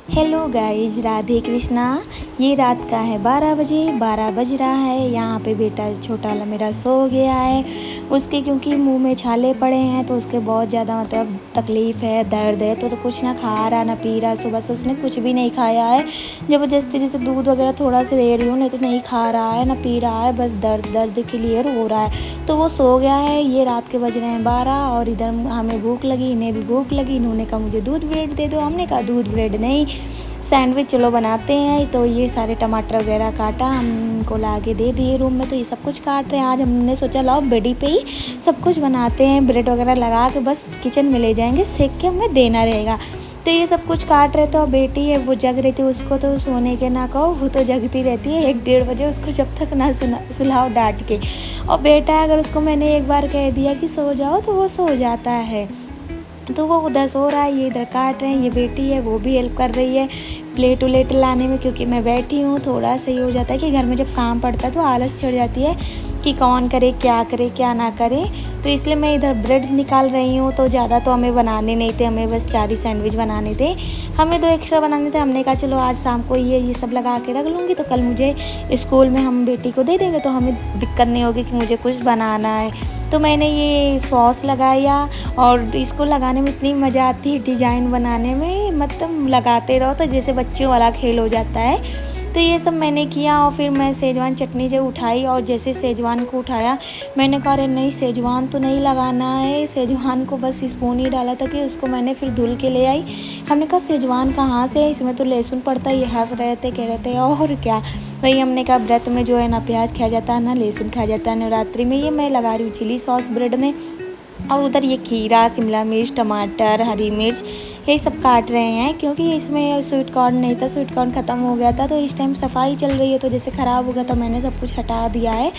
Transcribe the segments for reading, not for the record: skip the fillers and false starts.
Hello guys, Radhe Krishna. ये रात का है 12 बजे, 12 बज रहा है। यहाँ पे बेटा छोटा वाला मेरा सो गया है। उसके क्योंकि मुंह में छाले पड़े हैं तो उसके बहुत ज़्यादा मतलब तकलीफ़ है, दर्द है। तो कुछ ना खा रहा ना पी रहा। सुबह से उसने कुछ भी नहीं खाया है। ज़बरदस्ती जैसे दूध वगैरह थोड़ा सा दे रही हूँ, नहीं तो नहीं खा रहा है ना पी रहा है। बस दर्द दर्द क्लियर हो रहा है। तो वो सो गया है। ये रात के बज रहे हैं 12 और इधर हमें भूख लगी, इन्हें भी भूख लगी। इन्होंने कहा मुझे दूध ब्रेड दे दो। हमने कहा दूध ब्रेड नहीं, सैंडविच चलो बनाते हैं। तो ये सारे टमाटर वगैरह काटा, हमको ला के दे दिए रूम में। तो ये सब कुछ काट रहे हैं। आज हमने सोचा लाओ बेडी पे ही सब कुछ बनाते हैं। ब्रेड वगैरह लगा के बस किचन में ले जाएंगे, सेक के हमें देना रहेगा। तो ये सब कुछ काट रहे थे। और बेटी है वो जग रही थी, उसको तो सोने के ना कहो, वो तो जगती रहती है 1-1:30 बजे। उसको जब तक ना सुलाओ डांट के। और बेटा अगर उसको मैंने एक बार कह दिया कि सो जाओ तो वो सो जाता है। तो वो उधर सो रहा है, ये इधर काट रहे हैं। ये बेटी है वो भी हेल्प कर रही है प्लेट उलेट लाने में, क्योंकि मैं बैठी हूँ। थोड़ा सही हो जाता है कि घर में जब काम पड़ता है तो आलस चढ़ जाती है कि कौन करे क्या ना करे। तो इसलिए मैं इधर ब्रेड निकाल रही हूँ। तो ज़्यादा तो हमें बनाने नहीं थे, हमें बस 4 ही सैंडविच बनाने थे। हमें 2 एक्स्ट्रा बनाने थे। हमने कहा चलो आज शाम को ये सब लगा के रख लूँगी, तो कल मुझे स्कूल में हम बेटी को दे देंगे, तो हमें दिक्कत नहीं होगी कि मुझे कुछ बनाना है। तो मैंने ये सॉस लगाया और इसको लगाने में इतनी मज़ा आती है, डिज़ाइन बनाने में मतलब लगाते रहो तो जैसे बच्चों वाला खेल हो जाता है। तो ये सब मैंने किया। और फिर मैं सेजवान चटनी जो उठाई, और जैसे सेजवान को उठाया मैंने कहा अरे नहीं सेजवान तो नहीं लगाना है। सेजवान को बस स्पून ही डाला था कि उसको मैंने फिर धुल के ले आई। हमने कहा सेजवान कहाँ से है, इसमें तो लहसुन पड़ता है। ये हंस रहे थे, कह रहे थे और क्या। वही हमने कहा व्रत में जो है ना प्याज खाया जाता है ना लहसुन खाया जाता है। नवरात्रि में ये मैं लगा रही हूँ चिली सॉस ब्रेड में। और उधर ये खीरा, शिमला मिर्च, टमाटर, हरी मिर्च ये सब काट रहे हैं, क्योंकि इसमें स्वीट कॉर्न नहीं था, स्वीट कॉर्न ख़त्म हो गया था। तो इस टाइम सफाई चल रही है तो जैसे ख़राब हो गया तो मैंने सब कुछ हटा दिया है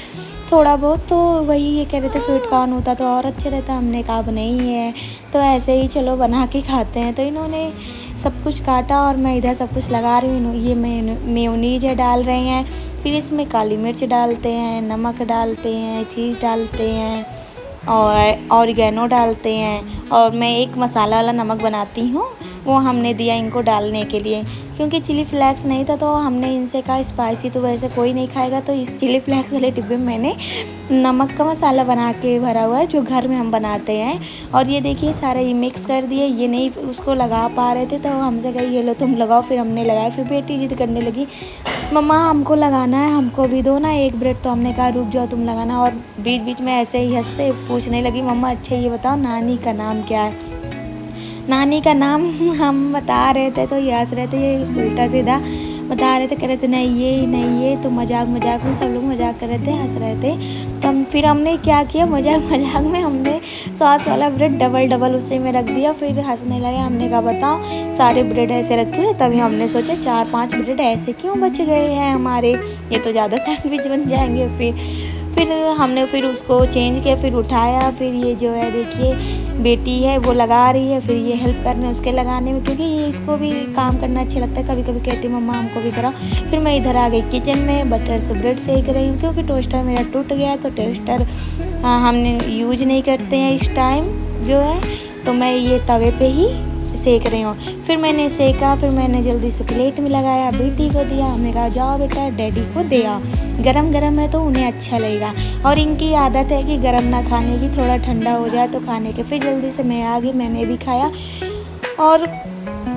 थोड़ा बहुत। तो वही ये कह रहे थे स्वीट कॉर्न होता तो और अच्छा रहता। हमने कहा अब नहीं है तो ऐसे ही चलो बना के खाते हैं। तो इन्होंने सब कुछ काटा और मैं इधर सब कुछ लगा रही हूँ। ये मेयोनीज डाल रहे हैं, फिर इसमें काली मिर्च डालते हैं, नमक डालते हैं, चीज़ डालते हैं और ऑरिगेनो डालते हैं। और मैं एक मसाला वाला नमक बनाती हूँ, वो हमने दिया इनको डालने के लिए, क्योंकि चिली फ्लेक्स नहीं था। तो हमने इनसे कहा स्पाइसी तो वैसे कोई नहीं खाएगा, तो इस चिली फ्लेक्स वाले डिब्बे में मैंने नमक का मसाला बना के भरा हुआ है जो घर में हम बनाते हैं। और ये देखिए सारा ये मिक्स कर दिए। ये नहीं उसको लगा पा रहे थे तो हमसे कही ये लो तुम लगाओ, फिर हमने लगाया। फिर बेटी जिद करने लगी मम्मा हमको लगाना है, हमको भी दो ना एक ब्रेड। तो हमने कहा रुक जाओ तुम लगाना। और बीच बीच में ऐसे ही हंसते पूछने लगी मम्मा अच्छा ये बताओ नानी का नाम क्या है। नानी का नाम हम बता रहे थे तो ये हंस रहे थे, ये उल्टा सीधा बता रहे थे, कह रहे थे नहीं ये तो मजाक में सब लोग मजाक कर रहे थे, हंस रहे थे। तो फिर हमने क्या किया, मजाक में हमने सॉस वाला ब्रेड डबल उसी में रख दिया। फिर हंसने लगे। हमने कहा बताओ सारे ब्रेड ऐसे रखे हुए। तभी हमने सोचा 4-5 ब्रेड ऐसे क्यों बच गए हैं हमारे, ये तो ज़्यादा सैंडविच बन जाएंगे। फिर हमने फिर उसको चेंज किया, फिर उठाया। फिर ये जो है देखिए बेटी है वो लगा रही है, फिर ये हेल्प कर रहे हैं उसके लगाने में, क्योंकि ये इसको भी काम करना अच्छा लगता है। कभी कभी कहती है मम्मा हमको भी कराओ। फिर मैं इधर आ गई किचन में, बटर से ब्रेड सेक रही हूँ, क्योंकि टोस्टर मेरा टूट गया तो टोस्टर हमने यूज नहीं करते हैं इस टाइम जो है। तो मैं ये तवे पे ही सेक रही हूँ। फिर मैंने सेका, फिर मैंने जल्दी से प्लेट में लगाया, बेटी को दिया। हमने कहा जाओ बेटा डैडी को दे आओ, गरम गरम है तो उन्हें अच्छा लगेगा। और इनकी आदत है कि गरम ना खाने की, थोड़ा ठंडा हो जाए तो खाने के। फिर जल्दी से मैं आ गई, मैंने भी खाया। और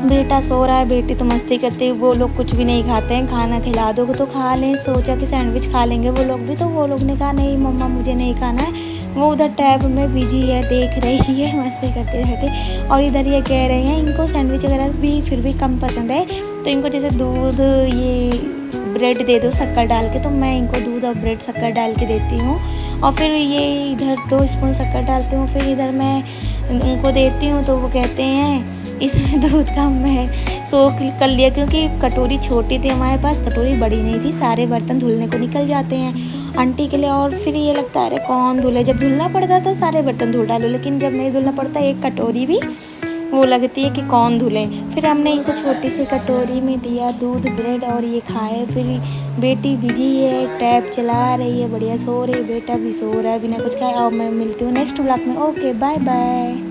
बेटा सो रहा है, बेटी तो मस्ती करती है। वो लोग कुछ भी नहीं खाते हैं, खाना खिला दो तो खा लें। सोचा कि सैंडविच खा लेंगे वो लोग भी, तो वो लोग ने कहा नहीं मम्मा मुझे नहीं खाना है। वो उधर टैब में बिजी है, देख रही है, मस्ती करते रहते। और इधर ये कह रहे हैं इनको सैंडविच वगैरह भी फिर भी कम पसंद है, तो इनको जैसे दूध ये ब्रेड दे दो शक्कर डाल के। तो मैं इनको दूध और ब्रेड शक्कर डाल के देती हूँ। और फिर ये इधर 2 स्पून शक्कर डालती हूँ, फिर इधर मैं उनको देती हूँ। तो वो कहते हैं इसमें दूध कम है। सोख कर लिया, क्योंकि कटोरी छोटी थी हमारे पास, कटोरी बड़ी नहीं थी। सारे बर्तन धुलने को निकल जाते हैं आंटी के लिए। और फिर ये लगता है अरे कौन धुले, जब धुलना पड़ता तो सारे बर्तन धुल डालो, लेकिन जब नहीं धुलना पड़ता एक कटोरी भी वो लगती है कि कौन धुले। फिर हमने इनको छोटी सी कटोरी में दिया दूध ब्रेड और ये खाए। फिर बेटी बिजी है, टैब चला रही है, बढ़िया सो रही है। बेटा भी सो रहा है बिना कुछ खाए। और मैं मिलती हूँ नेक्स्ट ब्लॉग में। Okay bye bye.